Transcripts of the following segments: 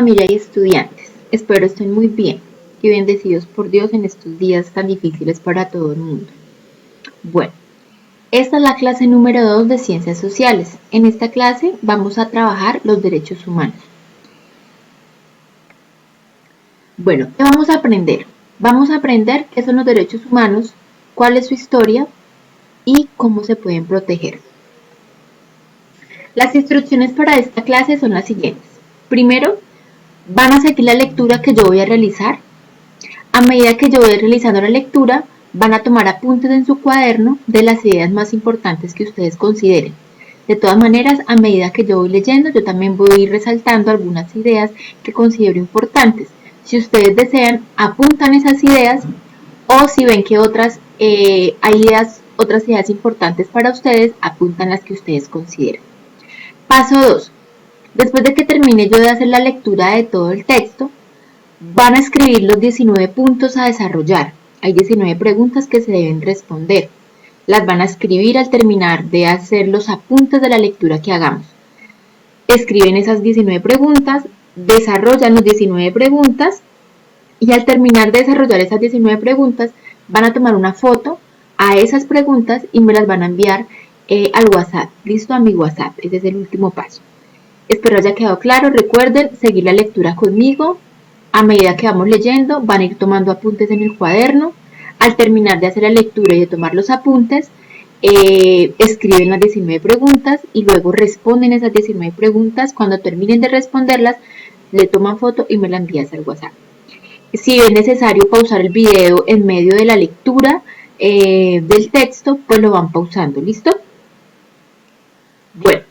familia y estudiantes. Espero estén muy bien y bendecidos por Dios en estos días tan difíciles para todo el mundo. Bueno, esta es la clase número 2 de Ciencias Sociales. En esta clase vamos a trabajar los derechos humanos. Bueno, ¿qué vamos a aprender? Vamos a aprender qué son los derechos humanos, cuál es su historia y cómo se pueden proteger. Las instrucciones para esta clase son las siguientes. Primero, van a seguir la lectura que yo voy a realizar. A medida que yo voy realizando la lectura, van a tomar apuntes en su cuaderno de las ideas más importantes que ustedes consideren. De todas maneras, a medida que yo voy leyendo, yo también voy a ir resaltando algunas ideas que considero importantes. Si ustedes desean, apuntan esas ideas o si ven que otras ideas importantes para ustedes, apuntan las que ustedes consideren. Paso 2. Después de que termine yo de hacer la lectura de todo el texto, van a escribir los 19 puntos a desarrollar. Hay 19 preguntas que se deben responder. Las van a escribir al terminar de hacer los apuntes de la lectura que hagamos. Escriben esas 19 preguntas, desarrollan las 19 preguntas y al terminar de desarrollar esas 19 preguntas van a tomar una foto a esas preguntas y me las van a enviar al WhatsApp. Listo, a mi WhatsApp. Ese es el último paso. Espero haya quedado claro. Recuerden seguir la lectura conmigo. A medida que vamos leyendo, van a ir tomando apuntes en el cuaderno. Al terminar de hacer la lectura y de tomar los apuntes, escriben las 19 preguntas y luego responden esas 19 preguntas. Cuando terminen de responderlas, le toman foto y me la envías al WhatsApp. Si es necesario pausar el video en medio de la lectura del texto, pues lo van pausando. ¿Listo? Bueno.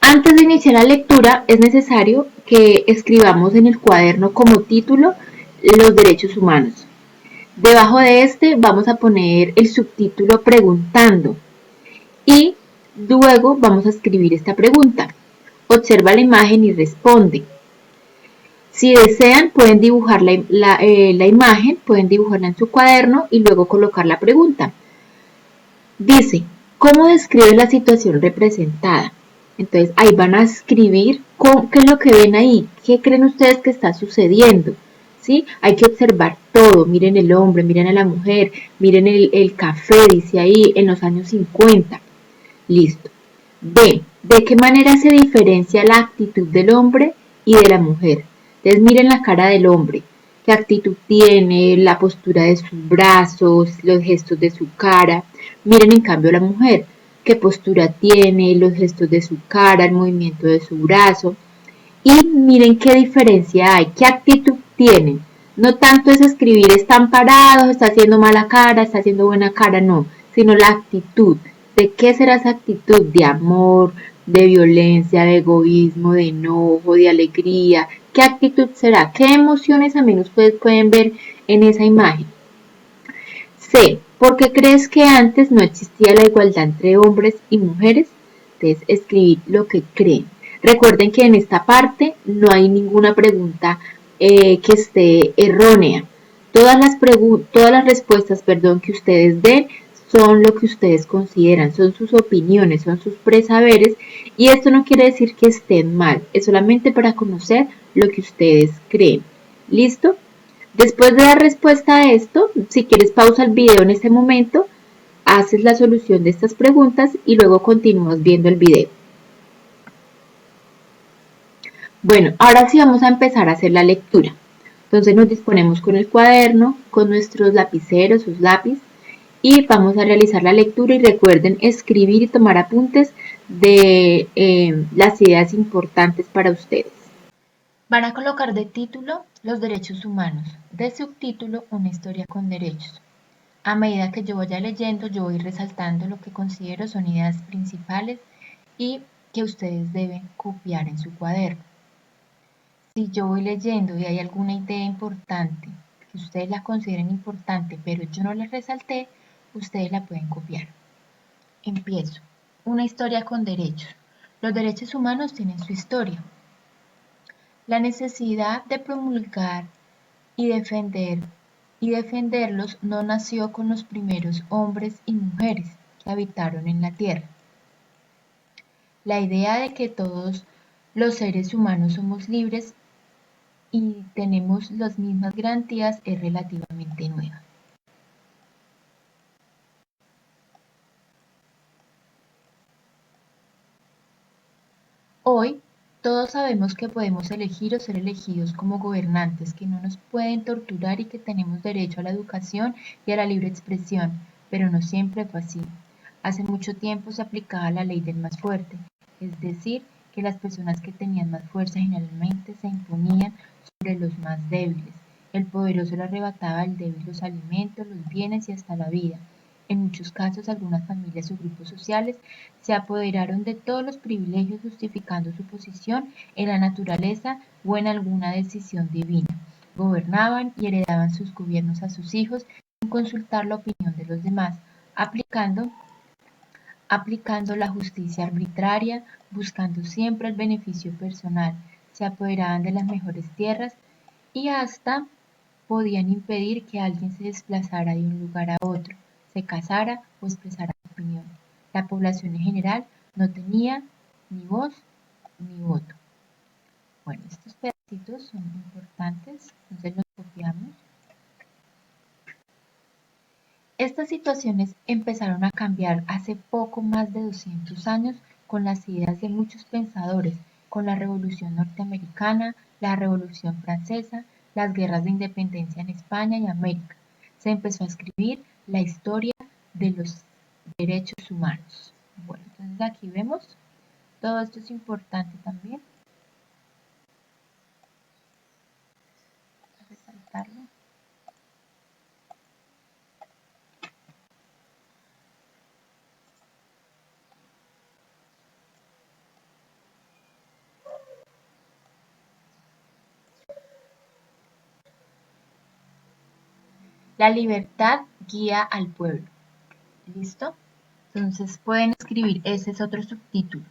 Antes de iniciar la lectura es necesario que escribamos en el cuaderno como título los derechos humanos. Debajo de este vamos a poner el subtítulo preguntando y luego vamos a escribir esta pregunta. Observa la imagen y responde. Si desean pueden dibujar la imagen, pueden dibujarla en su cuaderno y luego colocar la pregunta. Dice, ¿cómo describe la situación representada? Entonces ahí van a escribir qué es lo que ven ahí, qué creen ustedes que está sucediendo. ¿Sí? Hay que observar todo, miren el hombre, miren a la mujer, miren el café, dice ahí, en los años 50. Listo. B, ¿de qué manera se diferencia la actitud del hombre y de la mujer? Entonces miren la cara del hombre, qué actitud tiene, la postura de sus brazos, los gestos de su cara. Miren en cambio la mujer, qué postura tiene, los gestos de su cara, el movimiento de su brazo. Y miren qué diferencia hay, qué actitud tienen. No tanto es escribir están parados, está haciendo mala cara, está haciendo buena cara, no, sino la actitud. ¿De qué será esa actitud? De amor, de violencia, de egoísmo, de enojo, de alegría. ¿Qué actitud será? ¿Qué emociones también ustedes pueden ver en esa imagen? C. ¿Por qué crees que antes no existía la igualdad entre hombres y mujeres? Entonces, escribir lo que creen. Recuerden que en esta parte no hay ninguna pregunta que esté errónea. Todas las respuestas que ustedes den son lo que ustedes consideran, son sus opiniones, son sus presaberes y esto no quiere decir que estén mal, es solamente para conocer lo que ustedes creen. ¿Listo? Después de dar respuesta a esto, si quieres pausa el video en este momento, haces la solución de estas preguntas y luego continúas viendo el video. Bueno, ahora sí vamos a empezar a hacer la lectura. Entonces nos disponemos con el cuaderno, con nuestros lapiceros, sus lápiz, y vamos a realizar la lectura y recuerden escribir y tomar apuntes de las ideas importantes para ustedes. Van a colocar de título los derechos humanos, de subtítulo una historia con derechos. A medida que yo vaya leyendo, yo voy resaltando lo que considero son ideas principales y que ustedes deben copiar en su cuaderno. Si yo voy leyendo y hay alguna idea importante, que ustedes la consideren importante, pero yo no la resalté, ustedes la pueden copiar. Empiezo. Una historia con derechos. Los derechos humanos tienen su historia. La necesidad de promulgar y defenderlos no nació con los primeros hombres y mujeres que habitaron en la tierra. La idea de que todos los seres humanos somos libres y tenemos las mismas garantías es relativamente nueva. Hoy, todos sabemos que podemos elegir o ser elegidos como gobernantes, que no nos pueden torturar y que tenemos derecho a la educación y a la libre expresión, pero no siempre fue así. Hace mucho tiempo se aplicaba la ley del más fuerte, es decir, que las personas que tenían más fuerza generalmente se imponían sobre los más débiles. El poderoso le arrebataba al débil los alimentos, los bienes y hasta la vida. En muchos casos, algunas familias o grupos sociales se apoderaron de todos los privilegios justificando su posición en la naturaleza o en alguna decisión divina. Gobernaban y heredaban sus gobiernos a sus hijos sin consultar la opinión de los demás, aplicando la justicia arbitraria, buscando siempre el beneficio personal. Se apoderaban de las mejores tierras y hasta podían impedir que alguien se desplazara de un lugar a otro, se casara o expresara su opinión. La población en general no tenía ni voz ni voto. Bueno, estos pedacitos son importantes, entonces los copiamos. Estas situaciones empezaron a cambiar hace poco más de 200 años con las ideas de muchos pensadores, con la Revolución Norteamericana, la Revolución Francesa, las guerras de independencia en España y América. Se empezó a escribir la historia de los derechos humanos. Bueno, entonces aquí vemos, todo esto es importante también, resaltarlo. La libertad guía al pueblo. ¿Listo? Entonces pueden escribir, ese es otro subtítulo.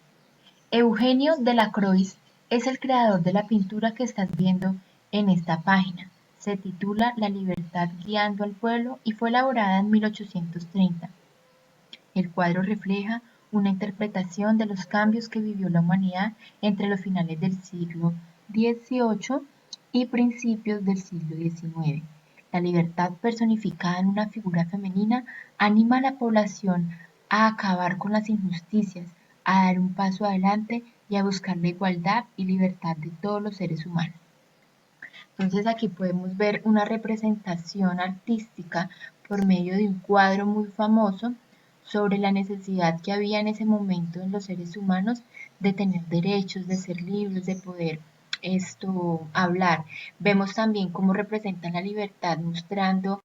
Eugenio Delacroix es el creador de la pintura que estás viendo en esta página. Se titula La libertad guiando al pueblo y fue elaborada en 1830. El cuadro refleja una interpretación de los cambios que vivió la humanidad entre los finales del siglo XVIII y principios del siglo XIX. La libertad personificada en una figura femenina anima a la población a acabar con las injusticias, a dar un paso adelante y a buscar la igualdad y libertad de todos los seres humanos. Entonces aquí podemos ver una representación artística por medio de un cuadro muy famoso sobre la necesidad que había en ese momento en los seres humanos de tener derechos, de ser libres, de poder hablar. Vemos también cómo representan la libertad mostrando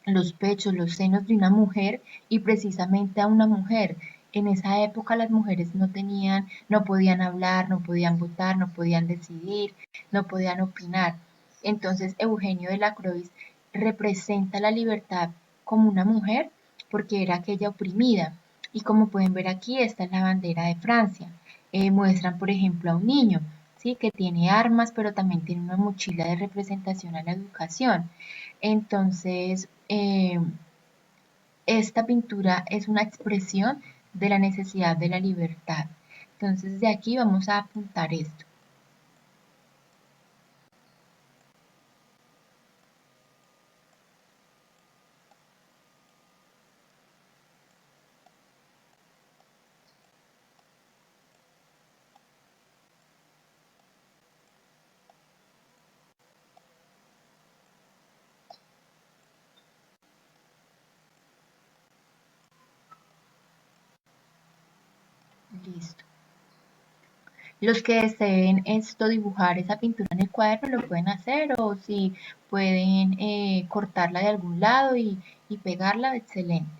los pechos, los senos de una mujer y precisamente a una mujer. En esa época las mujeres no podían hablar, no podían votar, no podían decidir, no podían opinar. Entonces Eugenio de la Croix representa la libertad como una mujer porque era aquella oprimida. Y como pueden ver aquí, esta es la bandera de Francia. Muestran, por ejemplo, a un niño, ¿sí? Que tiene armas, pero también tiene una mochila de representación a la educación. Entonces, esta pintura es una expresión de la necesidad de la libertad. Entonces, de aquí vamos a apuntar esto. Listo. Los que deseen dibujar esa pintura en el cuaderno lo pueden hacer o si pueden cortarla de algún lado y pegarla, excelente.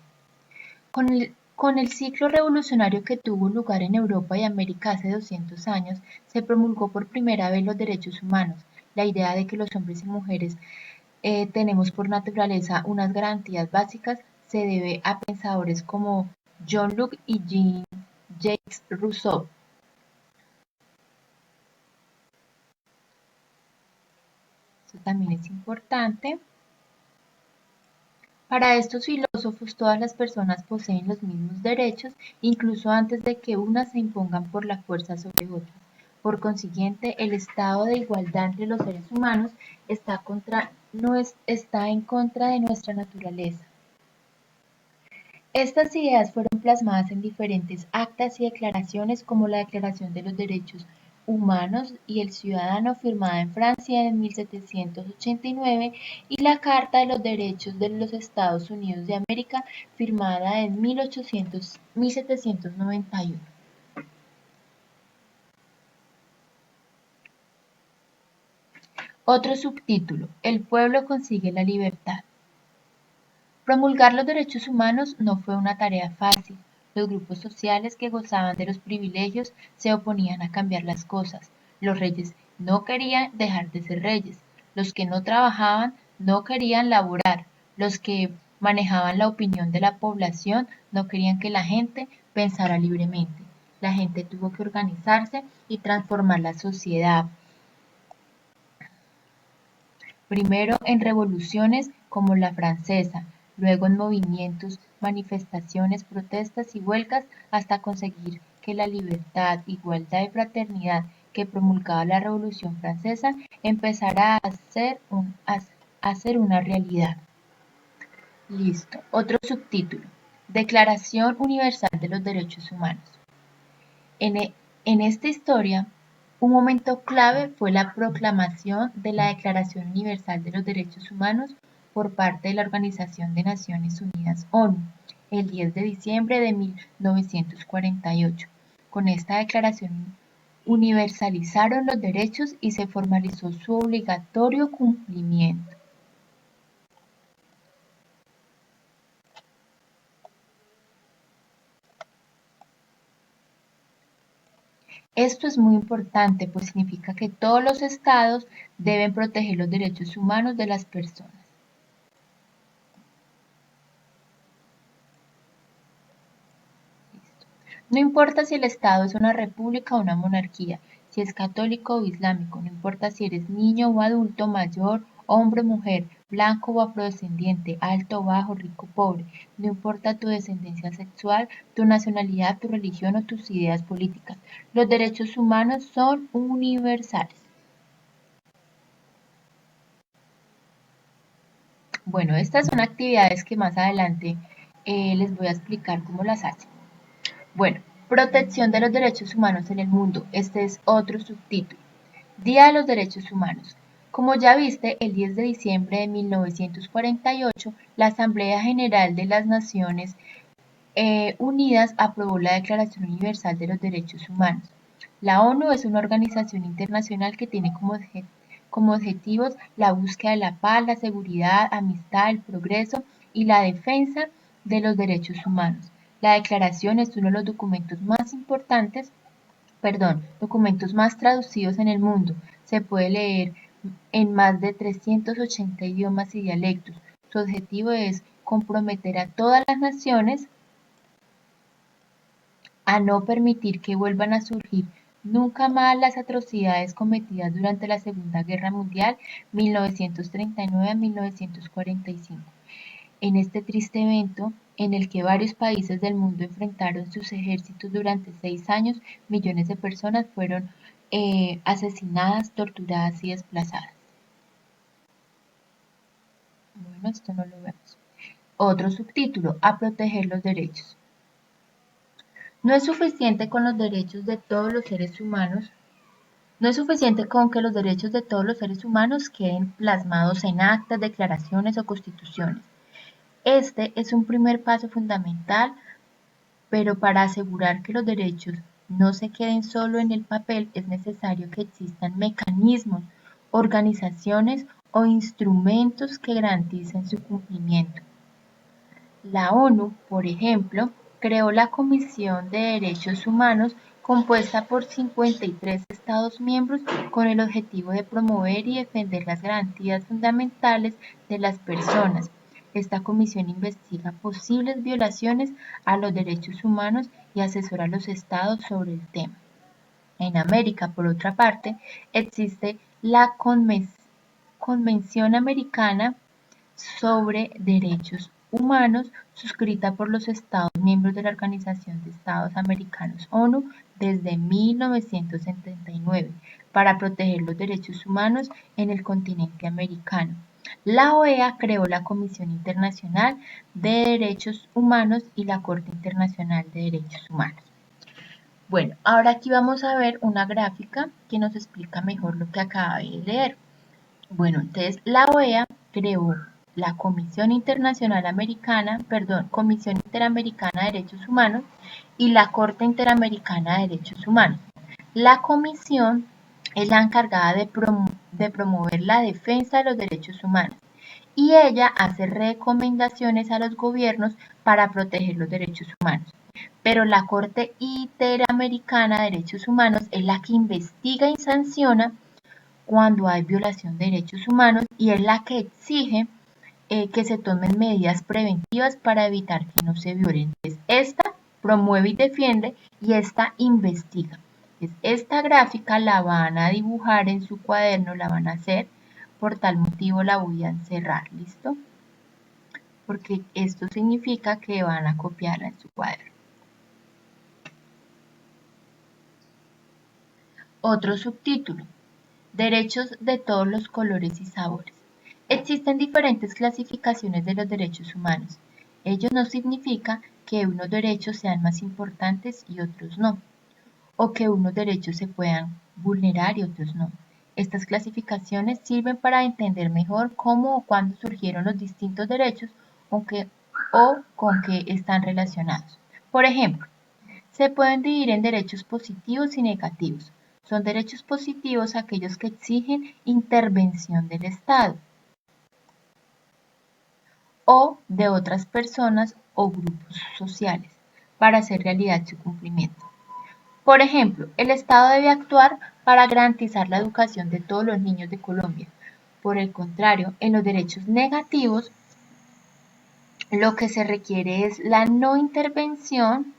Con el ciclo revolucionario que tuvo lugar en Europa y América hace 200 años, se promulgó por primera vez los derechos humanos, la idea de que los hombres y mujeres tenemos por naturaleza unas garantías básicas se debe a pensadores como John Locke y Jean-Jacques Rousseau. Esto también es importante. Para estos filósofos, todas las personas poseen los mismos derechos, incluso antes de que unas se impongan por la fuerza sobre otras. Por consiguiente, el estado de igualdad entre los seres humanos está en contra de nuestra naturaleza. Estas ideas fueron plasmadas en diferentes actas y declaraciones como la Declaración de los Derechos Humanos y el Ciudadano firmada en Francia en 1789 y la Carta de los Derechos de los Estados Unidos de América firmada en 1791. Otro subtítulo: El pueblo consigue la libertad. Promulgar los derechos humanos no fue una tarea fácil. Los grupos sociales que gozaban de los privilegios se oponían a cambiar las cosas. Los reyes no querían dejar de ser reyes. Los que no trabajaban no querían laborar. Los que manejaban la opinión de la población no querían que la gente pensara libremente. La gente tuvo que organizarse y transformar la sociedad. Primero en revoluciones como la francesa, luego en movimientos, manifestaciones, protestas y huelgas hasta conseguir que la libertad, igualdad y fraternidad que promulgaba la Revolución Francesa empezara a ser una realidad. Listo. Otro subtítulo: Declaración Universal de los Derechos Humanos. En esta historia, un momento clave fue la proclamación de la Declaración Universal de los Derechos Humanos por parte de la Organización de Naciones Unidas (ONU) el 10 de diciembre de 1948. Con esta declaración universalizaron los derechos y se formalizó su obligatorio cumplimiento. Esto es muy importante, pues significa que todos los estados deben proteger los derechos humanos de las personas. No importa si el estado es una república o una monarquía, si es católico o islámico, no importa si eres niño o adulto, mayor, hombre o mujer, blanco o afrodescendiente, alto o bajo, rico o pobre, no importa tu descendencia sexual, tu nacionalidad, tu religión o tus ideas políticas. Los derechos humanos son universales. Bueno, estas son actividades que más adelante les voy a explicar cómo las hacen. Bueno, protección de los derechos humanos en el mundo. Este es otro subtítulo. Día de los Derechos Humanos. Como ya viste, el 10 de diciembre de 1948, la Asamblea General de las Naciones Unidas aprobó la Declaración Universal de los Derechos Humanos. La ONU es una organización internacional que tiene como objetivos la búsqueda de la paz, la seguridad, amistad, el progreso y la defensa de los derechos humanos. La declaración es uno de los documentos más traducidos en el mundo. Se puede leer en más de 380 idiomas y dialectos. Su objetivo es comprometer a todas las naciones a no permitir que vuelvan a surgir nunca más las atrocidades cometidas durante la Segunda Guerra Mundial, 1939 a 1945. En este triste evento, en el que varios países del mundo enfrentaron sus ejércitos durante 6 años, millones de personas fueron asesinadas, torturadas y desplazadas. Bueno, esto no lo vemos. Otro subtítulo: a proteger los derechos. No es suficiente con los derechos de todos los seres humanos. No es suficiente con que los derechos de todos los seres humanos queden plasmados en actas, declaraciones o constituciones. Este es un primer paso fundamental, pero para asegurar que los derechos no se queden solo en el papel es necesario que existan mecanismos, organizaciones o instrumentos que garanticen su cumplimiento. La ONU, por ejemplo, creó la Comisión de Derechos Humanos, compuesta por 53 Estados miembros con el objetivo de promover y defender las garantías fundamentales de las personas. Esta comisión investiga posibles violaciones a los derechos humanos y asesora a los estados sobre el tema. En América, por otra parte, existe la Convención Americana sobre Derechos Humanos, suscrita por los Estados miembros de la Organización de Estados Americanos (ONU) desde 1979 para proteger los derechos humanos en el continente americano. La OEA creó la Comisión Internacional de Derechos Humanos y la Corte Internacional de Derechos Humanos. Bueno, ahora aquí vamos a ver una gráfica que nos explica mejor lo que acabé de leer. Bueno, entonces la OEA creó la Comisión Internacional Americana, Comisión Interamericana de Derechos Humanos y la Corte Interamericana de Derechos Humanos. La comisión es la encargada de promover la defensa de los derechos humanos y ella hace recomendaciones a los gobiernos para proteger los derechos humanos. Pero la Corte Interamericana de Derechos Humanos es la que investiga y sanciona cuando hay violación de derechos humanos y es la que exige que se tomen medidas preventivas para evitar que no se violen. Esta promueve y defiende y esta investiga. Esta gráfica la van a dibujar en su cuaderno, la van a hacer, por tal motivo la voy a encerrar, ¿listo? Porque esto significa que van a copiarla en su cuaderno. Otro subtítulo: derechos de todos los colores y sabores. Existen diferentes clasificaciones de los derechos humanos. Ello no significa que unos derechos sean más importantes y otros no, o que unos derechos se puedan vulnerar y otros no. Estas clasificaciones sirven para entender mejor cómo o cuándo surgieron los distintos derechos o con qué están relacionados. Por ejemplo, se pueden dividir en derechos positivos y negativos. Son derechos positivos aquellos que exigen intervención del Estado o de otras personas o grupos sociales para hacer realidad su cumplimiento. Por ejemplo, el Estado debe actuar para garantizar la educación de todos los niños de Colombia. Por el contrario, en los derechos negativos, lo que se requiere es la no intervención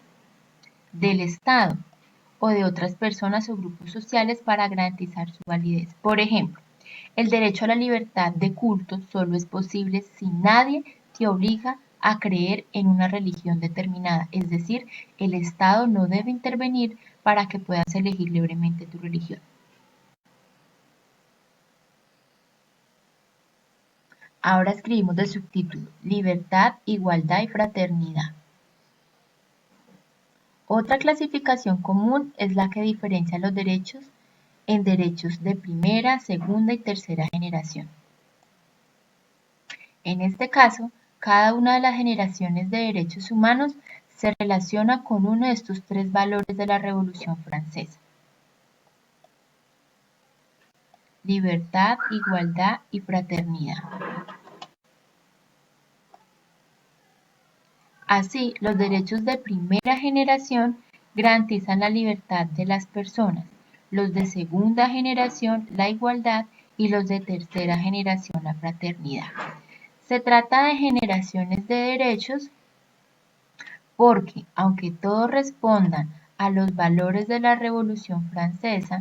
del Estado o de otras personas o grupos sociales para garantizar su validez. Por ejemplo, el derecho a la libertad de culto solo es posible si nadie te obliga a creer en una religión determinada, es decir, el Estado no debe intervenir para que puedas elegir libremente tu religión. Ahora escribimos el subtítulo: libertad, igualdad y fraternidad. Otra clasificación común es la que diferencia los derechos en derechos de primera, segunda y tercera generación. En este caso, cada una de las generaciones de derechos humanos se relaciona con uno de estos tres valores de la Revolución Francesa: libertad, igualdad y fraternidad. Así, los derechos de primera generación garantizan la libertad de las personas, los de segunda generación la igualdad y los de tercera generación la fraternidad. Se trata de generaciones de derechos porque, aunque todos respondan a los valores de la Revolución Francesa,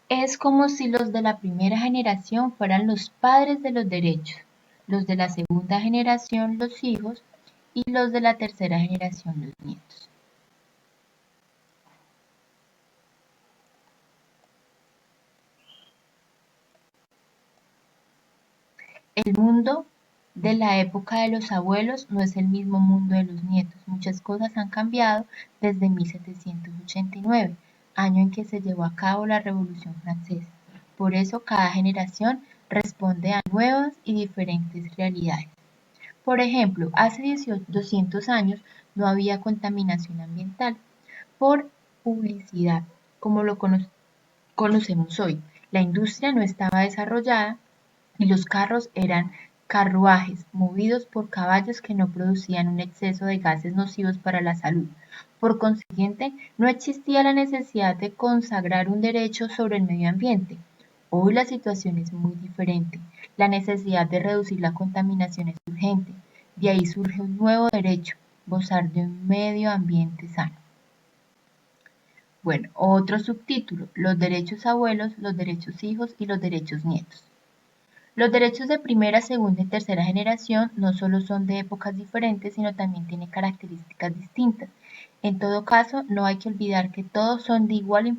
es como si los de la primera generación fueran los padres de los derechos, los de la segunda generación los hijos y los de la tercera generación los nietos. El mundo de la época de los abuelos no es el mismo mundo de los nietos. Muchas cosas han cambiado desde 1789, año en que se llevó a cabo la Revolución Francesa. Por eso cada generación responde a nuevas y diferentes realidades. Por ejemplo, hace 200 años no había contaminación ambiental por publicidad como lo conocemos hoy. La industria no estaba desarrollada y los carros eran carruajes movidos por caballos que no producían un exceso de gases nocivos para la salud. Por consiguiente, no existía la necesidad de consagrar un derecho sobre el medio ambiente. Hoy la situación es muy diferente. La necesidad de reducir la contaminación es urgente. De ahí surge un nuevo derecho: gozar de un medio ambiente sano. Bueno, otro subtítulo: los derechos abuelos, los derechos hijos y los derechos nietos. Los derechos de primera, segunda y tercera generación no solo son de épocas diferentes, sino también tienen características distintas. En todo caso, no hay que olvidar que todos son igual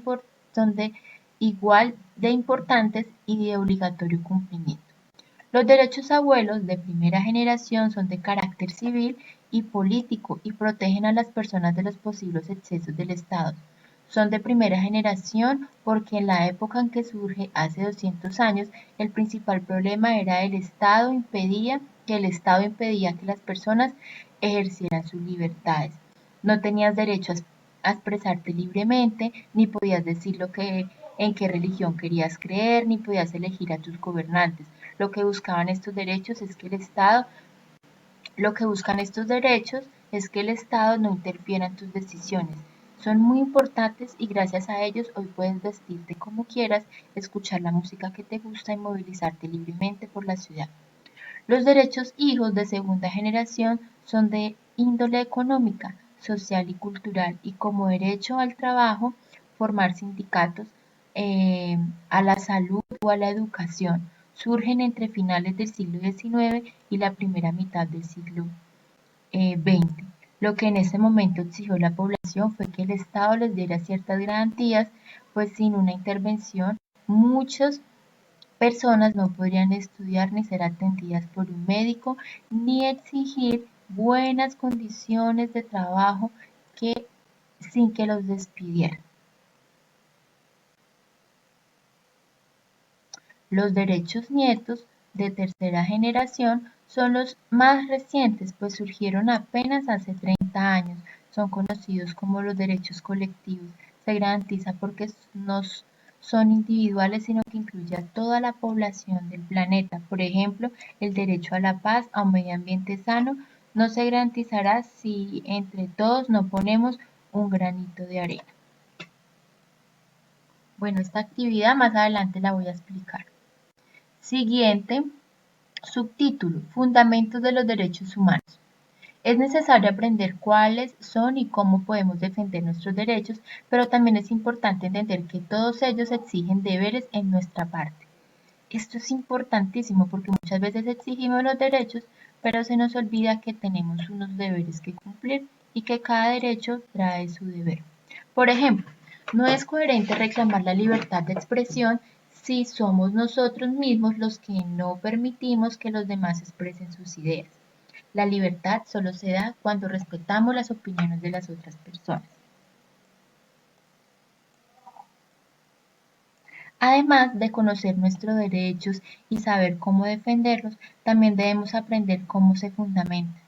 de importantes y de obligatorio cumplimiento. Los derechos abuelos de primera generación son de carácter civil y político y protegen a las personas de los posibles excesos del Estado. Son de primera generación porque en la época en que surge, hace 200 años, el principal problema era que el Estado impedía que las personas ejercieran sus libertades. No tenías derecho a expresarte libremente, ni podías decir en qué religión querías creer, ni podías elegir a tus gobernantes. Lo que buscaban estos derechos es que el Estado, lo que buscan estos derechos es que el Estado no interfiera en tus decisiones. Son muy importantes y gracias a ellos hoy puedes vestirte como quieras, escuchar la música que te gusta y movilizarte libremente por la ciudad. Los derechos hijos de segunda generación son de índole económica, social y cultural y como derecho al trabajo, formar sindicatos, a la salud o a la educación. Surgen entre finales del siglo XIX y la primera mitad del siglo XX. Lo que en ese momento exigió la población fue que el Estado les diera ciertas garantías, pues sin una intervención muchos personas no podrían estudiar ni ser atendidas por un médico, ni exigir buenas condiciones de trabajo sin que los despidieran. Los derechos nietos de tercera generación son los más recientes, pues surgieron apenas hace 30 años. Son conocidos como los derechos colectivos. Se garantiza porque no son individuales, sino que incluye a toda la población del planeta. Por ejemplo, el derecho a la paz, a un medio ambiente sano, no se garantizará si entre todos no ponemos un granito de arena. Bueno, esta actividad más adelante la voy a explicar. Siguiente, subtítulo: Fundamentos de los derechos humanos. Es necesario aprender cuáles son y cómo podemos defender nuestros derechos, pero también es importante entender que todos ellos exigen deberes en nuestra parte. Esto es importantísimo porque muchas veces exigimos los derechos, pero se nos olvida que tenemos unos deberes que cumplir y que cada derecho trae su deber. Por ejemplo, no es coherente reclamar la libertad de expresión si somos nosotros mismos los que no permitimos que los demás expresen sus ideas. La libertad solo se da cuando respetamos las opiniones de las otras personas. Además de conocer nuestros derechos y saber cómo defenderlos, también debemos aprender cómo se fundamentan.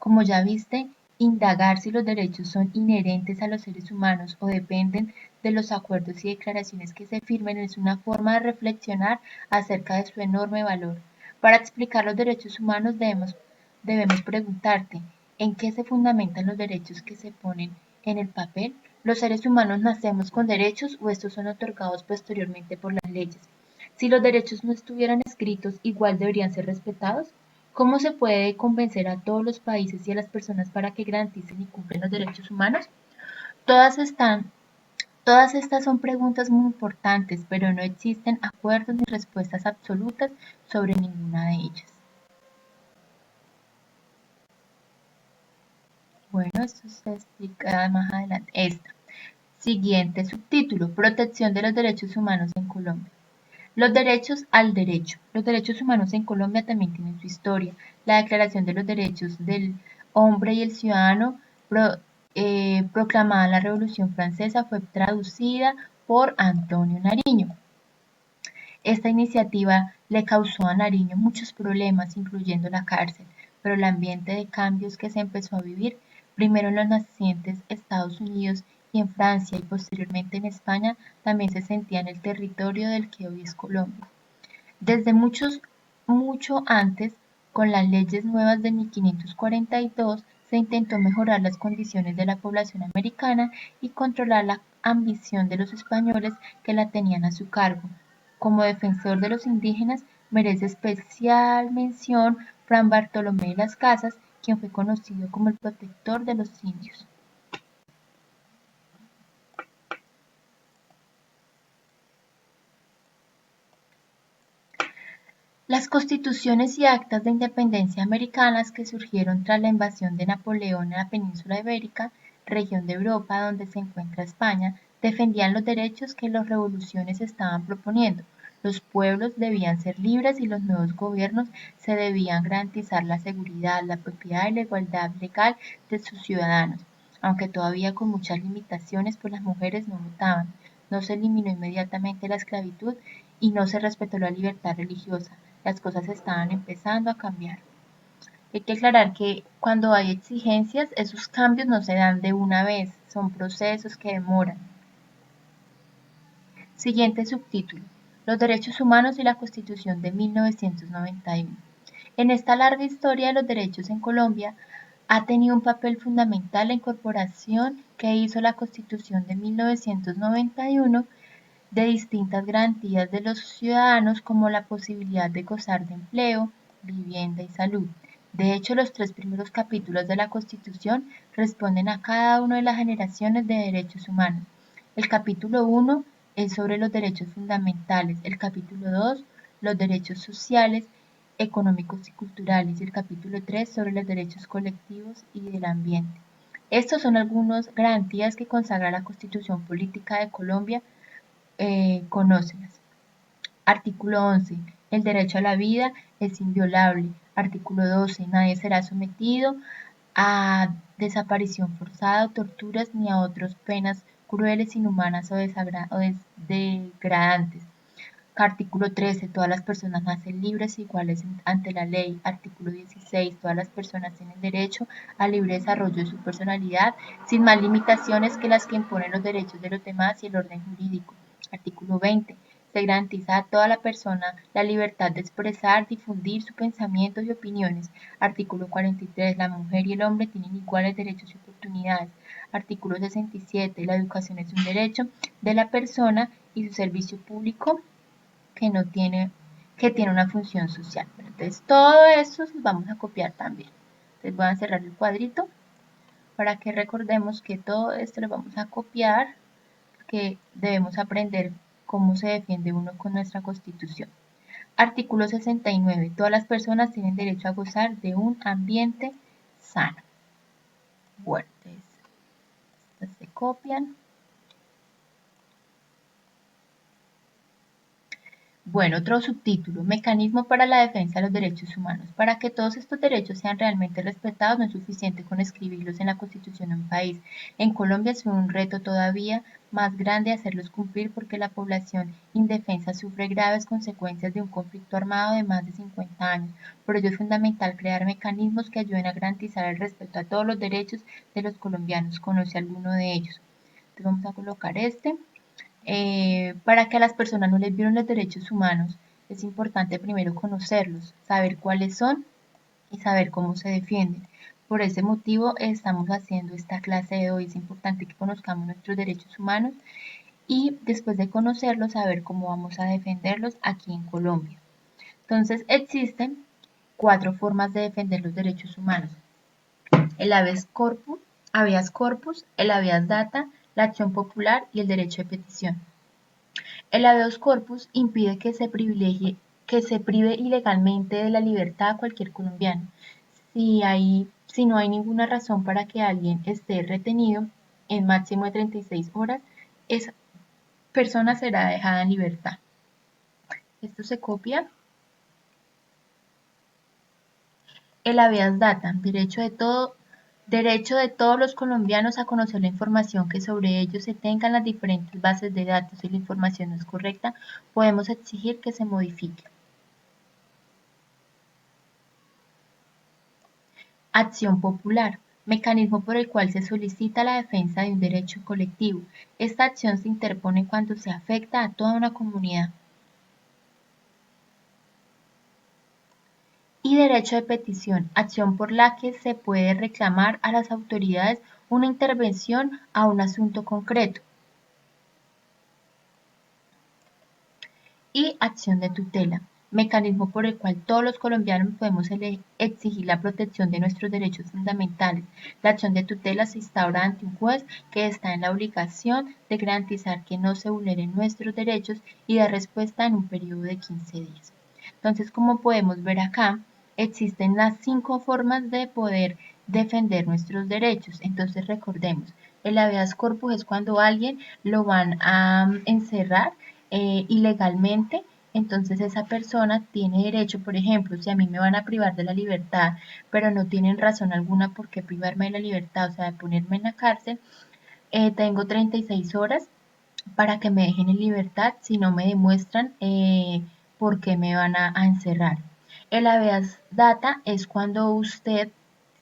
Como ya viste, indagar si los derechos son inherentes a los seres humanos o dependen de los acuerdos y declaraciones que se firmen es una forma de reflexionar acerca de su enorme valor. Para explicar los derechos humanos debemos preguntarte, ¿en qué se fundamentan los derechos que se ponen en el papel? ¿Los seres humanos nacemos con derechos o estos son otorgados posteriormente por las leyes? Si los derechos no estuvieran escritos, igual deberían ser respetados. ¿Cómo se puede convencer a todos los países y a las personas para que garanticen y cumplan los derechos humanos? Todas están Todas estas son preguntas muy importantes, pero no existen acuerdos ni respuestas absolutas sobre ninguna de ellas. Bueno, esto se explica más adelante. Siguiente subtítulo: Protección de los derechos humanos en Colombia. Los derechos al derecho. Los derechos humanos en Colombia también tienen su historia. La Declaración de los Derechos del Hombre y el Ciudadano, proclamada en la Revolución Francesa, fue traducida por Antonio Nariño. Esta iniciativa le causó a Nariño muchos problemas, incluyendo la cárcel, pero el ambiente de cambios que se empezó a vivir, primero en los nacientes Estados Unidos y en Francia y posteriormente en España, también se sentía en el territorio del que hoy es Colombia. Desde mucho antes, con las leyes nuevas de 1542, se intentó mejorar las condiciones de la población americana y controlar la ambición de los españoles que la tenían a su cargo. Como defensor de los indígenas, merece especial mención Fray Bartolomé de las Casas, quien fue conocido como el protector de los indios. Las constituciones y actas de independencia americanas que surgieron tras la invasión de Napoleón a la península ibérica región de Europa donde se encuentra España, defendían los derechos que las revoluciones estaban proponiendo. Los pueblos debían ser libres y los nuevos gobiernos se debían garantizar la seguridad, la propiedad y la igualdad legal de sus ciudadanos, aunque todavía con muchas limitaciones, pues las mujeres no votaban. No se eliminó inmediatamente la esclavitud y no se respetó la libertad religiosa. Las cosas estaban empezando a cambiar. Hay que aclarar que cuando hay exigencias, esos cambios no se dan de una vez, son procesos que demoran. Siguiente subtítulo: Los derechos humanos y la Constitución de 1991. En esta larga historia de los derechos en Colombia, ha tenido un papel fundamental la incorporación que hizo la Constitución de 1991 de distintas garantías de los ciudadanos como la posibilidad de gozar de empleo, vivienda y salud. De hecho, los 3 primeros capítulos de la Constitución responden a cada una de las generaciones de derechos humanos. El capítulo 1 es sobre los derechos fundamentales, el capítulo 2 los derechos sociales, económicos y culturales, y el capítulo 3 sobre los derechos colectivos y del ambiente. Estos son algunas garantías que consagra la Constitución Política de Colombia. Conócelas. Artículo 11. El derecho a la vida es inviolable. Artículo 12. Nadie será sometido a desaparición forzada o torturas ni a otras penas crueles, inhumanas o degradantes. Artículo 13. Todas las personas nacen libres e iguales ante la ley. Artículo 16. Todas las personas tienen derecho al libre desarrollo de su personalidad, sin más limitaciones que las que imponen los derechos de los demás y el orden jurídico. Artículo 20. Se garantiza a toda la persona la libertad de expresar, difundir sus pensamientos y opiniones. Artículo 43. La mujer y el hombre tienen iguales derechos y oportunidades. Artículo 67. La educación es un derecho de la persona y su servicio público que tiene una función social. Entonces, todo eso vamos a copiar también. Entonces, voy a cerrar el cuadrito para que recordemos que todo esto lo vamos a copiar, que debemos aprender cómo se defiende uno con nuestra Constitución. Artículo 69. Todas las personas tienen derecho a gozar de un ambiente sano. Bueno, entonces, estas se copian. Bueno, otro subtítulo: Mecanismo para la defensa de los derechos humanos. Para que todos estos derechos sean realmente respetados, no es suficiente con escribirlos en la Constitución de un país. En Colombia es un reto todavía más grande hacerlos cumplir porque la población indefensa sufre graves consecuencias de un conflicto armado de más de 50 años. Por ello es fundamental crear mecanismos que ayuden a garantizar el respeto a todos los derechos de los colombianos. ¿Conoce alguno de ellos? Entonces vamos a colocar este. Para que a las personas no les violen los derechos humanos, es importante primero conocerlos, saber cuáles son y saber cómo se defienden. Por ese motivo estamos haciendo esta clase de hoy. Es importante que conozcamos nuestros derechos humanos y después de conocerlos, saber cómo vamos a defenderlos aquí en Colombia. Entonces, existen 4 formas de defender los derechos humanos: el habeas corpus, el habeas data, la acción popular y el derecho de petición. El habeas corpus impide que se prive ilegalmente de la libertad a cualquier colombiano. Si no hay ninguna razón para que alguien esté retenido en máximo de 36 horas, esa persona será dejada en libertad. Esto se copia. El habeas data, derecho de todos los colombianos a conocer la información que sobre ellos se tenga en las diferentes bases de datos. Si la información no es correcta, podemos exigir que se modifique. Acción popular, mecanismo por el cual se solicita la defensa de un derecho colectivo. Esta acción se interpone cuando se afecta a toda una comunidad. Y derecho de petición, acción por la que se puede reclamar a las autoridades una intervención a un asunto concreto. Y acción de tutela, mecanismo por el cual todos los colombianos podemos exigir la protección de nuestros derechos fundamentales. La acción de tutela se instaura ante un juez que está en la obligación de garantizar que no se vulneren nuestros derechos y dar respuesta en un periodo de 15 días. Entonces, como podemos ver acá, existen las 5 formas de poder defender nuestros derechos. Entonces recordemos, el habeas corpus es cuando a alguien lo van a encerrar ilegalmente, entonces esa persona tiene derecho, por ejemplo, si a mí me van a privar de la libertad, pero no tienen razón alguna por qué privarme de la libertad, o sea, de ponerme en la cárcel, tengo 36 horas para que me dejen en libertad si no me demuestran por qué me van a encerrar. El habeas data es cuando usted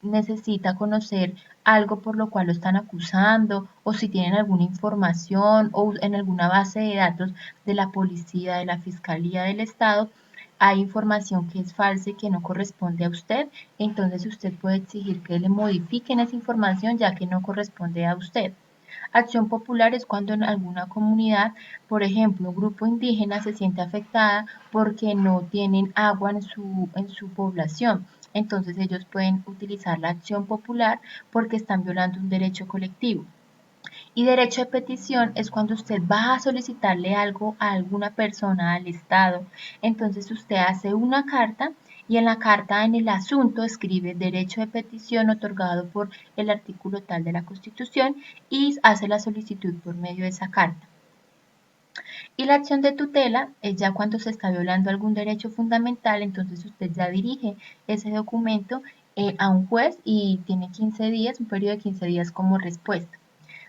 necesita conocer algo por lo cual lo están acusando o si tienen alguna información o en alguna base de datos de la policía, de la fiscalía del estado, hay información que es falsa y que no corresponde a usted, entonces usted puede exigir que le modifiquen esa información ya que no corresponde a usted. Acción popular es cuando en alguna comunidad, por ejemplo, un grupo indígena se siente afectada porque no tienen agua en su población. Entonces ellos pueden utilizar la acción popular porque están violando un derecho colectivo. Y derecho de petición es cuando usted va a solicitarle algo a alguna persona, al Estado. Entonces usted hace una carta y en la carta, en el asunto, escribe derecho de petición otorgado por el artículo tal de la Constitución y hace la solicitud por medio de esa carta. Y la acción de tutela es ya cuando se está violando algún derecho fundamental, entonces usted ya dirige ese documento a un juez y tiene 15 días, un periodo de 15 días como respuesta.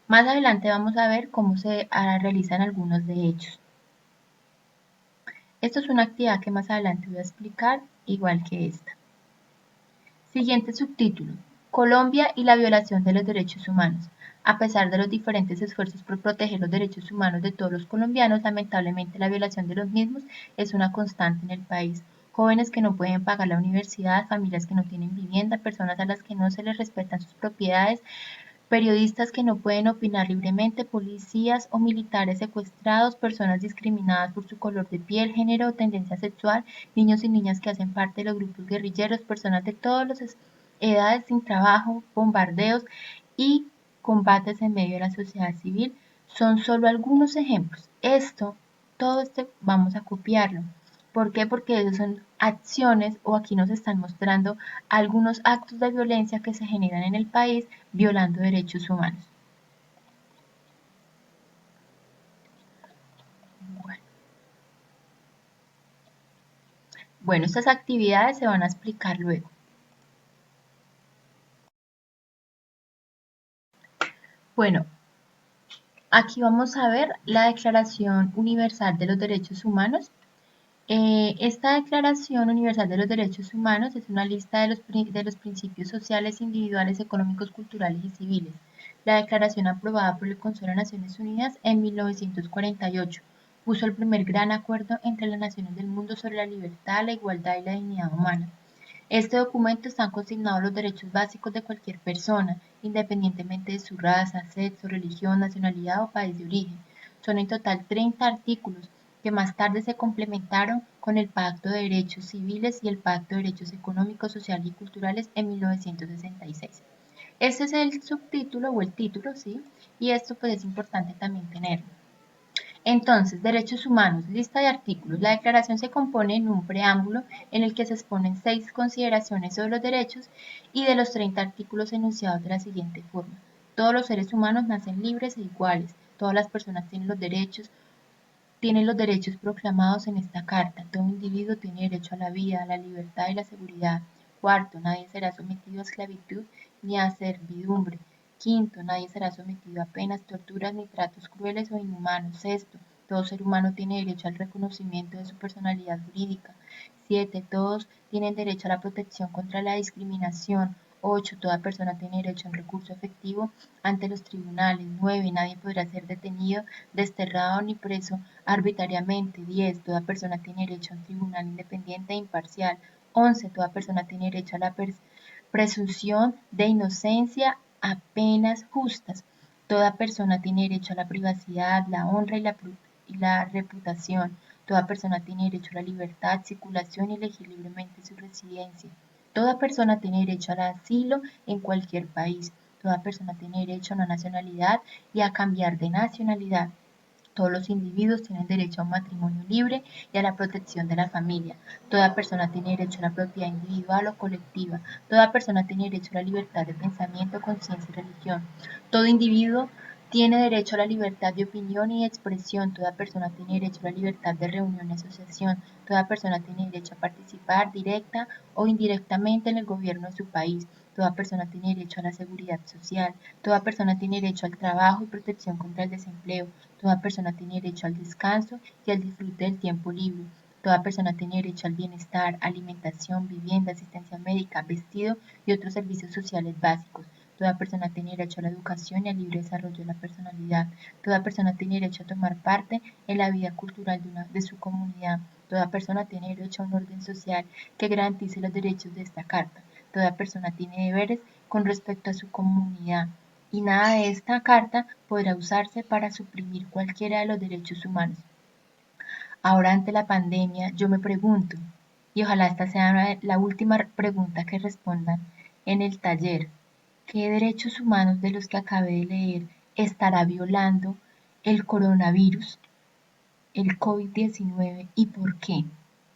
Más adelante vamos a ver cómo se realizan algunos de ellos. Esto es una actividad que más adelante voy a explicar, igual que esta. Siguiente subtítulo. Colombia y la violación de los derechos humanos. A pesar de los diferentes esfuerzos por proteger los derechos humanos de todos los colombianos, lamentablemente la violación de los mismos es una constante en el país. Jóvenes que no pueden pagar la universidad, familias que no tienen vivienda, personas a las que no se les respetan sus propiedades, periodistas que no pueden opinar libremente, policías o militares secuestrados, personas discriminadas por su color de piel, género o tendencia sexual, niños y niñas que hacen parte de los grupos guerrilleros, personas de todas las edades sin trabajo, bombardeos y combates en medio de la sociedad civil, son solo algunos ejemplos. Todo esto vamos a copiarlo. ¿Por qué? Porque esas son acciones o aquí nos están mostrando algunos actos de violencia que se generan en el país violando derechos humanos. Bueno, estas actividades se van a explicar luego. Bueno, aquí vamos a ver la Declaración Universal de los Derechos Humanos. Esta Declaración Universal de los Derechos Humanos es una lista de los principios sociales, individuales, económicos, culturales y civiles. La declaración aprobada por el Consejo de Naciones Unidas en 1948 puso el primer gran acuerdo entre las naciones del mundo sobre la libertad, la igualdad y la dignidad humana. Este documento están consignados los derechos básicos de cualquier persona, independientemente de su raza, sexo, religión, nacionalidad o país de origen. Son en total 30 artículos que más tarde se complementaron con el Pacto de Derechos Civiles y el Pacto de Derechos Económicos, Sociales y Culturales en 1966. Este es el subtítulo o el título, ¿sí? Y esto pues es importante también tenerlo. Entonces, derechos humanos, lista de artículos. La declaración se compone en un preámbulo en el que se exponen 6 consideraciones sobre los derechos y de los 30 artículos enunciados de la siguiente forma. Todos los seres humanos nacen libres e iguales. Todas las personas tienen los derechos proclamados en esta carta. Todo individuo tiene derecho a la vida, a la libertad y la seguridad. Cuarto, nadie será sometido a esclavitud ni a servidumbre. Quinto, nadie será sometido a penas, torturas ni tratos crueles o inhumanos. Sexto, todo ser humano tiene derecho al reconocimiento de su personalidad jurídica. Siete, todos tienen derecho a la protección contra la discriminación. 8. Toda persona tiene derecho a un recurso efectivo ante los tribunales. 9. Nadie podrá ser detenido, desterrado ni preso arbitrariamente. 10. Toda persona tiene derecho a un tribunal independiente e imparcial. 11. Toda persona tiene derecho a la presunción de inocencia a penas justas. Toda persona tiene derecho a la privacidad, la honra y la reputación. Toda persona tiene derecho a la libertad, circulación y elegir libremente su residencia. Toda persona tiene derecho al asilo en cualquier país. Toda persona tiene derecho a una nacionalidad y a cambiar de nacionalidad. Todos los individuos tienen derecho a un matrimonio libre y a la protección de la familia. Toda persona tiene derecho a la propiedad individual o colectiva. Toda persona tiene derecho a la libertad de pensamiento, conciencia y religión. Todo individuo tiene derecho a la libertad de opinión y expresión. Toda persona tiene derecho a la libertad de reunión y asociación. Toda persona tiene derecho a participar directa o indirectamente en el gobierno de su país. Toda persona tiene derecho a la seguridad social. Toda persona tiene derecho al trabajo y protección contra el desempleo. Toda persona tiene derecho al descanso y al disfrute del tiempo libre. Toda persona tiene derecho al bienestar, alimentación, vivienda, asistencia médica, vestido y otros servicios sociales básicos. Toda persona tiene derecho a la educación y al libre desarrollo de la personalidad. Toda persona tiene derecho a tomar parte en la vida cultural de su comunidad. Toda persona tiene derecho a un orden social que garantice los derechos de esta carta. Toda persona tiene deberes con respecto a su comunidad y nada de esta carta podrá usarse para suprimir cualquiera de los derechos humanos. Ahora, ante la pandemia, yo me pregunto, y ojalá esta sea la última pregunta que respondan en el taller, ¿qué derechos humanos de los que acabé de leer estará violando el coronavirus, el COVID-19 y por qué?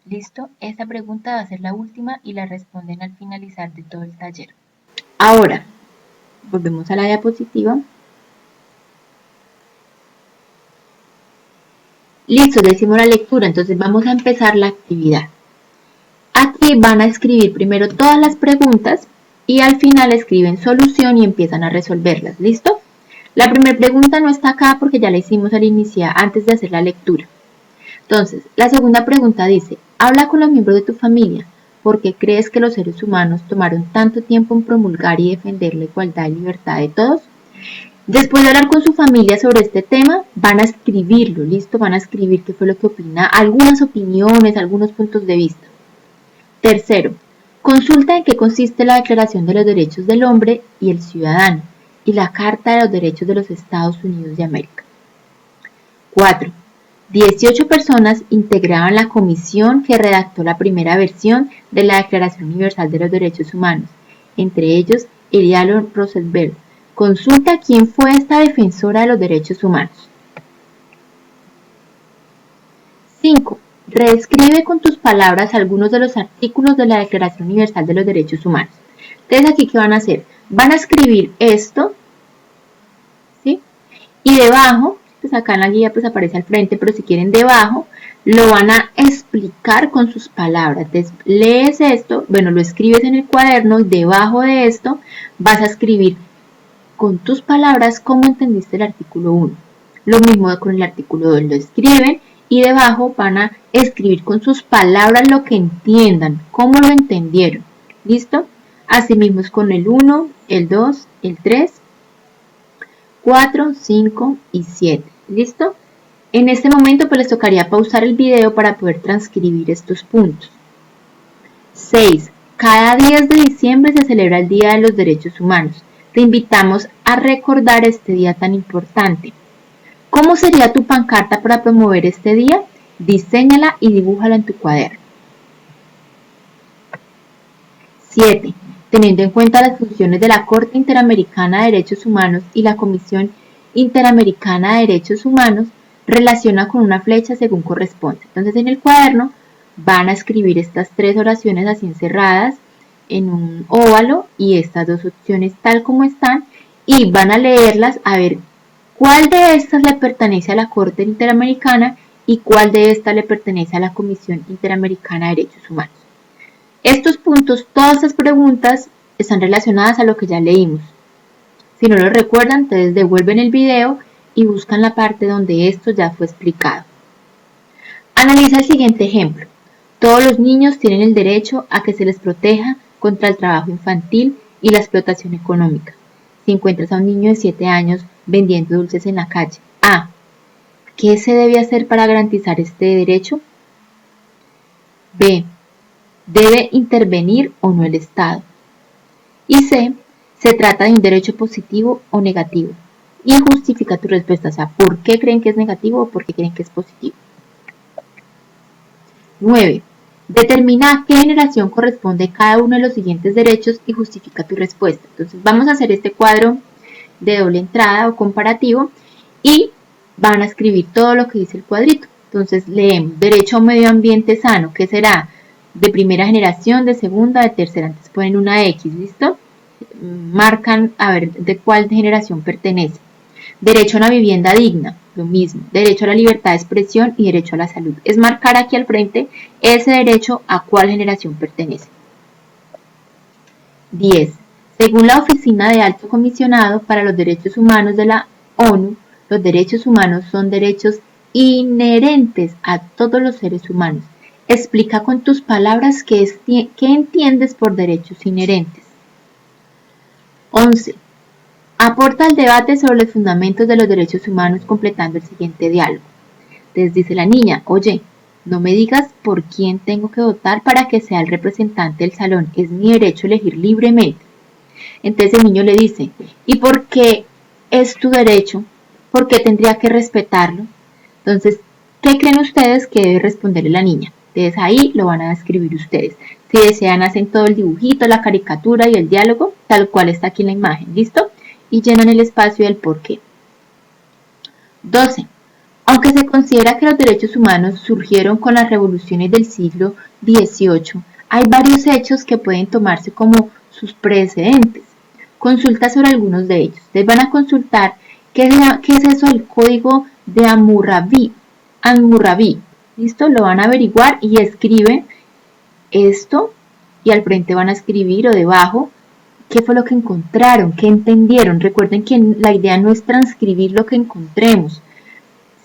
¿Listo? Esta pregunta va a ser la última y la responden al finalizar de todo el taller. Ahora, volvemos a la diapositiva. Listo, ya hicimos la lectura, entonces vamos a empezar la actividad. Aquí van a escribir primero todas las preguntas y al final escriben solución y empiezan a resolverlas, ¿listo? La primera pregunta no está acá porque ya la hicimos al iniciar, antes de hacer la lectura. Entonces, la segunda pregunta dice, habla con los miembros de tu familia. ¿Por qué crees que los seres humanos tomaron tanto tiempo en promulgar y defender la igualdad y libertad de todos? Después de hablar con su familia sobre este tema, van a escribirlo, ¿listo? Van a escribir qué fue lo que opina, algunas opiniones, algunos puntos de vista. Tercero, consulta en qué consiste la Declaración de los Derechos del Hombre y el Ciudadano y la Carta de los Derechos de los Estados Unidos de América. 4. 18 personas integraban la comisión que redactó la primera versión de la Declaración Universal de los Derechos Humanos, entre ellos Eleanor Roosevelt. Consulta quién fue esta defensora de los derechos humanos. 5. Reescribe con tus palabras algunos de los artículos de la Declaración Universal de los Derechos Humanos. Entonces, aquí, ¿qué van a hacer? Van a escribir esto, ¿sí? Y debajo, pues acá en la guía pues aparece al frente, pero si quieren debajo, lo van a explicar con sus palabras. Entonces, lees esto, bueno, lo escribes en el cuaderno y debajo de esto vas a escribir con tus palabras cómo entendiste el artículo 1. Lo mismo con el artículo 2, lo escriben y debajo van a escribir con sus palabras lo que entiendan, cómo lo entendieron. ¿Listo? Asimismo es con el 1, el 2, el 3, 4, 5 y 7. ¿Listo? En este momento pues les tocaría pausar el video para poder transcribir estos puntos. 6. Cada 10 de diciembre se celebra el Día de los Derechos Humanos. Te invitamos a recordar este día tan importante. ¿Cómo sería tu pancarta para promover este día? Diséñala y dibújala en tu cuaderno. 7. Teniendo en cuenta las funciones de la Corte Interamericana de Derechos Humanos y la Comisión Interamericana de Derechos Humanos, relaciona con una flecha según corresponde. Entonces en el cuaderno van a escribir estas 3 oraciones así encerradas en un óvalo y estas 2 opciones tal como están y van a leerlas a ver cuál de estas le pertenece a la Corte Interamericana y cuál de estas le pertenece a la Comisión Interamericana de Derechos Humanos. Estos puntos, todas estas preguntas están relacionadas a lo que ya leímos. Si no lo recuerdan, entonces devuelven el video y buscan la parte donde esto ya fue explicado. Analiza el siguiente ejemplo. Todos los niños tienen el derecho a que se les proteja contra el trabajo infantil y la explotación económica. Si encuentras a un niño de 7 años vendiendo dulces en la calle, A. ¿Qué se debe hacer para garantizar este derecho? B. ¿Debe intervenir o no el Estado? Y C. ¿Se trata de un derecho positivo o negativo? Y justifica tu respuesta, o sea, ¿por qué creen que es negativo o por qué creen que es positivo? 9. Determina a qué generación corresponde cada uno de los siguientes derechos y justifica tu respuesta. Entonces vamos a hacer este cuadro de doble entrada o comparativo y van a escribir todo lo que dice el cuadrito. Entonces leemos derecho a un medio ambiente sano, que será de primera generación, de segunda, de tercera. Entonces ponen una X, ¿listo? Marcan a ver de cuál generación pertenece. Derecho a una vivienda digna, lo mismo. Derecho a la libertad de expresión y derecho a la salud. Es marcar aquí al frente ese derecho a cuál generación pertenece. 10. Según la Oficina de Alto Comisionado para los Derechos Humanos de la ONU, los derechos humanos son derechos inherentes a todos los seres humanos. Explica con tus palabras qué entiendes por derechos inherentes. 11. Aporta al debate sobre los fundamentos de los derechos humanos completando el siguiente diálogo. Entonces dice la niña, oye, no me digas por quién tengo que votar para que sea el representante del salón, es mi derecho elegir libremente. Entonces el niño le dice, ¿y por qué es tu derecho? ¿Por qué tendría que respetarlo? Entonces, ¿qué creen ustedes que debe responderle la niña? Entonces ahí lo van a escribir ustedes. Si desean, hacen todo el dibujito, la caricatura y el diálogo, tal cual está aquí en la imagen, ¿listo? Y llenan el espacio del por qué. 12. Aunque se considera que los derechos humanos surgieron con las revoluciones del siglo XVIII, hay varios hechos que pueden tomarse como sus precedentes. Consulta sobre algunos de ellos. Les van a consultar qué es eso del código de Hammurabi. ¿Listo? Lo van a averiguar y escriben esto y al frente van a escribir o debajo qué fue lo que encontraron, qué entendieron. Recuerden que la idea no es transcribir lo que encontremos,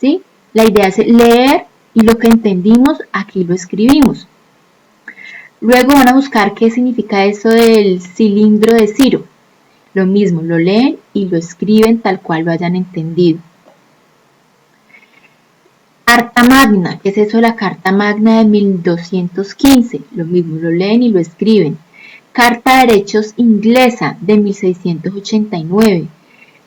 ¿sí? La idea es leer y lo que entendimos aquí lo escribimos. Luego van a buscar qué significa eso del cilindro de Ciro. Lo mismo, lo leen y lo escriben tal cual lo hayan entendido. Carta Magna, ¿qué es eso de la Carta Magna de 1215? Lo mismo, lo leen y lo escriben. Carta de Derechos Inglesa de 1689.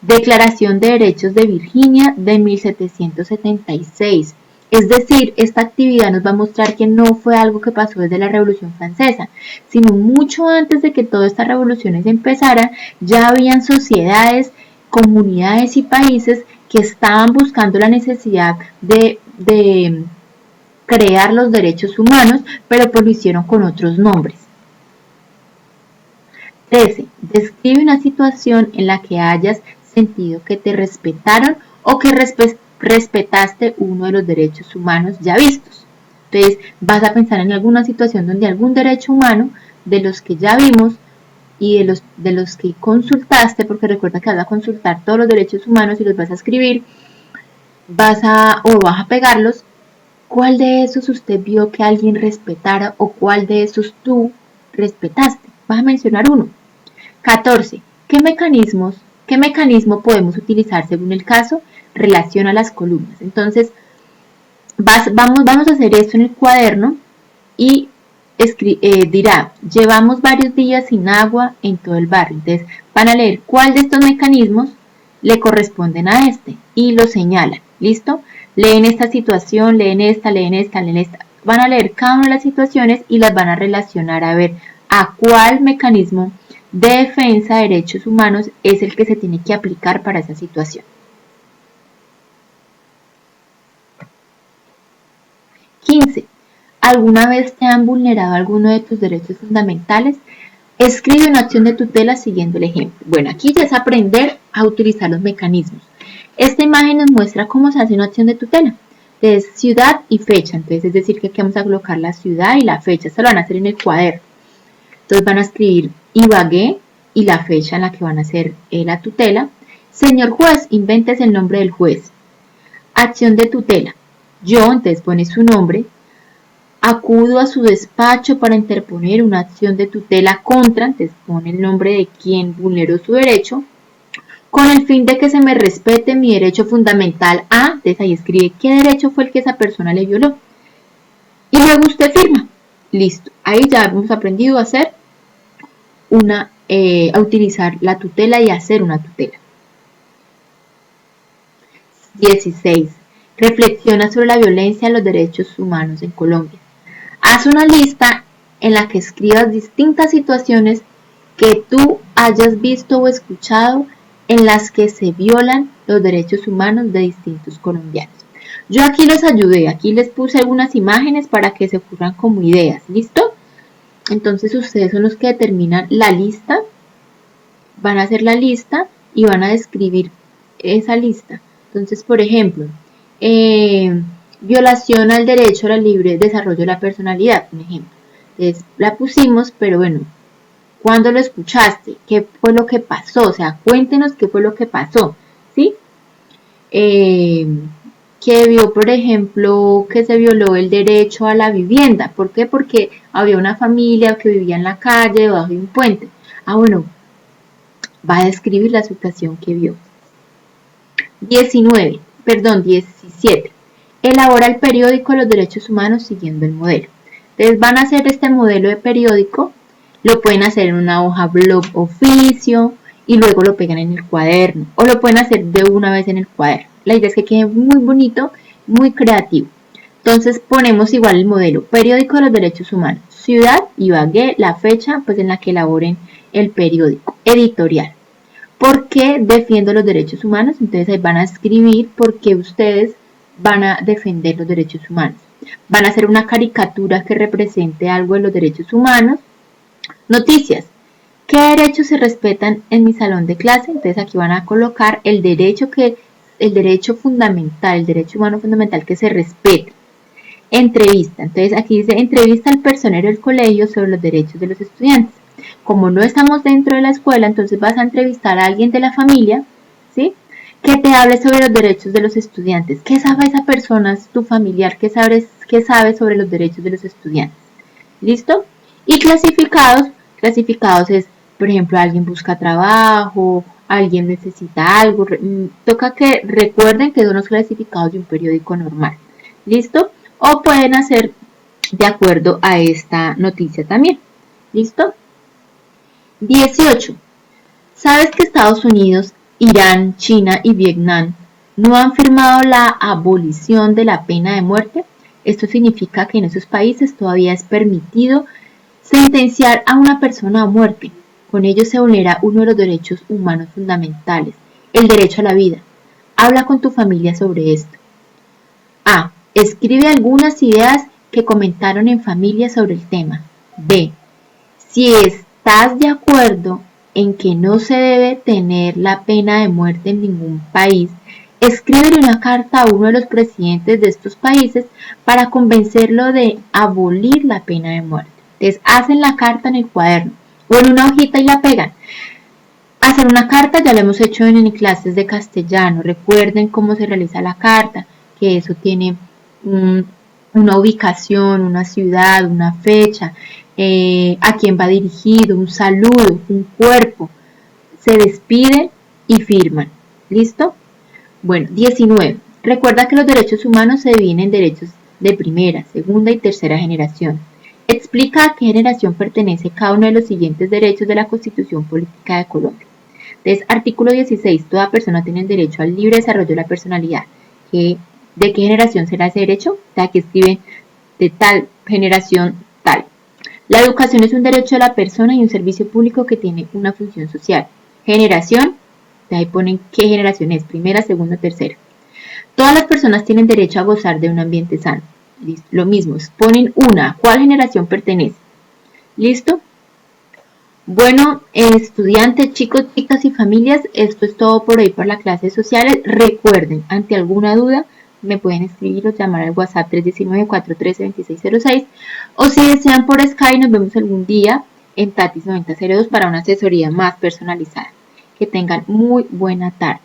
Declaración de Derechos de Virginia de 1776. Es decir, esta actividad nos va a mostrar que no fue algo que pasó desde la Revolución Francesa, sino mucho antes de que todas estas revoluciones empezaran, ya habían sociedades, comunidades y países que estaban buscando la necesidad de crear los derechos humanos, pero pues lo hicieron con otros nombres. 13. Describe una situación en la que hayas sentido que te respetaron o que respetaste uno de los derechos humanos ya vistos. Entonces vas a pensar en alguna situación donde algún derecho humano de los que ya vimos y de los que consultaste, porque recuerda que vas a consultar todos los derechos humanos y los vas a escribir, vas a pegarlos. ¿Cuál de esos usted vio que alguien respetara o cuál de esos tú respetaste? Vas a mencionar uno. 14. ¿Qué mecanismo podemos utilizar según el caso? Relaciona las columnas. Entonces, vamos a hacer esto en el cuaderno y dirá, llevamos varios días sin agua en todo el barrio. Entonces, van a leer cuál de estos mecanismos le corresponden a este y lo señalan. ¿Listo? Leen esta situación, leen esta. Van a leer cada una de las situaciones y las van a relacionar a ver a cuál mecanismo de defensa de derechos humanos es el que se tiene que aplicar para esa situación. 15. ¿Alguna vez te han vulnerado alguno de tus derechos fundamentales? Escribe una acción de tutela siguiendo el ejemplo. Bueno, aquí ya es aprender a utilizar los mecanismos. Esta imagen nos muestra cómo se hace una acción de tutela. Entonces, ciudad y fecha. Entonces, es decir, que aquí vamos a colocar la ciudad y la fecha. Esto lo van a hacer en el cuaderno. Entonces, van a escribir Ibagué y la fecha en la que van a hacer la tutela. Señor juez, inventes el nombre del juez. Acción de tutela. Yo, entonces pone su nombre. Acudo a su despacho para interponer una acción de tutela contra, entonces pone el nombre de quien vulneró su derecho, con el fin de que se me respete mi derecho fundamental a, entonces ahí escribe qué derecho fue el que esa persona le violó. Y luego usted firma. Listo. Ahí ya hemos aprendido a hacer a utilizar la tutela y hacer una tutela. 16. Reflexiona sobre la violencia en los derechos humanos en Colombia. Haz una lista en la que escribas distintas situaciones que tú hayas visto o escuchado en las que se violan los derechos humanos de distintos colombianos. Yo aquí los ayudé, aquí les puse algunas imágenes para que se ocurran como ideas, ¿listo? Entonces ustedes son los que determinan la lista, van a hacer la lista y van a describir esa lista. Entonces, por ejemplo, violación al derecho al libre desarrollo de la personalidad, por ejemplo. Entonces, la pusimos, pero bueno, ¿cuándo lo escuchaste? ¿Qué fue lo que pasó? O sea, cuéntenos qué fue lo que pasó, ¿sí? Que vio, por ejemplo, que se violó el derecho a la vivienda. ¿Por qué? Porque había una familia que vivía en la calle debajo de un puente. Ah, bueno, va a describir la situación que vio. 17. Elabora el periódico Los Derechos Humanos siguiendo el modelo. Entonces van a hacer este modelo de periódico, lo pueden hacer en una hoja blog oficio y luego lo pegan en el cuaderno o lo pueden hacer de una vez en el cuaderno. La idea es que quede muy bonito, muy creativo. Entonces ponemos igual el modelo periódico de los derechos humanos, ciudad, Ibagué, la fecha pues en la que elaboren el periódico, editorial. ¿Por qué defiendo los derechos humanos? Entonces ahí van a escribir por qué ustedes van a defender los derechos humanos. Van a hacer una caricatura que represente algo de los derechos humanos. Noticias. ¿Qué derechos se respetan en mi salón de clase? Entonces aquí van a colocar el derecho fundamental, el derecho humano fundamental que se respete. Entrevista. Entonces aquí dice entrevista al personal del colegio sobre los derechos de los estudiantes. Como no estamos dentro de la escuela, entonces vas a entrevistar a alguien de la familia, ¿sí? Que te hable sobre los derechos de los estudiantes. ¿Qué sabe esa persona, tu familiar? ¿Qué sabe sobre los derechos de los estudiantes? ¿Listo? Y clasificados. Clasificados es, por ejemplo, alguien busca trabajo, alguien necesita algo. Toca que recuerden que son los clasificados de un periódico normal. ¿Listo? O pueden hacer de acuerdo a esta noticia también. ¿Listo? 18. ¿Sabes que Estados Unidos, Irán, China y Vietnam no han firmado la abolición de la pena de muerte? Esto significa que en esos países todavía es permitido sentenciar a una persona a muerte. Con ello se vulnera uno de los derechos humanos fundamentales, el derecho a la vida. Habla con tu familia sobre esto. A. Escribe algunas ideas que comentaron en familia sobre el tema. B. Si estás de acuerdo en que no se debe tener la pena de muerte en ningún país, escríbele una carta a uno de los presidentes de estos países para convencerlo de abolir la pena de muerte. Entonces hacen la carta en el cuaderno o en una hojita y la pegan. Hacer una carta ya lo hemos hecho en clases de castellano. Recuerden cómo se realiza la carta, que eso tiene una ubicación, una ciudad, una fecha, a quién va dirigido, un saludo, un cuerpo. Se despiden y firman. ¿Listo? Bueno, 19. Recuerda que los derechos humanos se dividen en derechos de primera, segunda y tercera generación. Explica a qué generación pertenece cada uno de los siguientes derechos de la Constitución Política de Colombia. Entonces, artículo 16. Toda persona tiene el derecho al libre desarrollo de la personalidad. ¿De qué generación será ese derecho? O sea, que escriben de tal generación tal. La educación es un derecho de la persona y un servicio público que tiene una función social. Generación, de ahí ponen qué generación es, primera, segunda, tercera. Todas las personas tienen derecho a gozar de un ambiente sano. ¿Listo? Lo mismo, ponen una, ¿cuál generación pertenece? ¿Listo? Bueno, estudiantes, chicos, chicas y familias, esto es todo por hoy por las clases sociales. Recuerden, ante alguna duda, me pueden escribir o llamar al WhatsApp 319-413-2606 o si desean por Skype, nos vemos algún día en Tatis 9002 para una asesoría más personalizada. Que tengan muy buena tarde.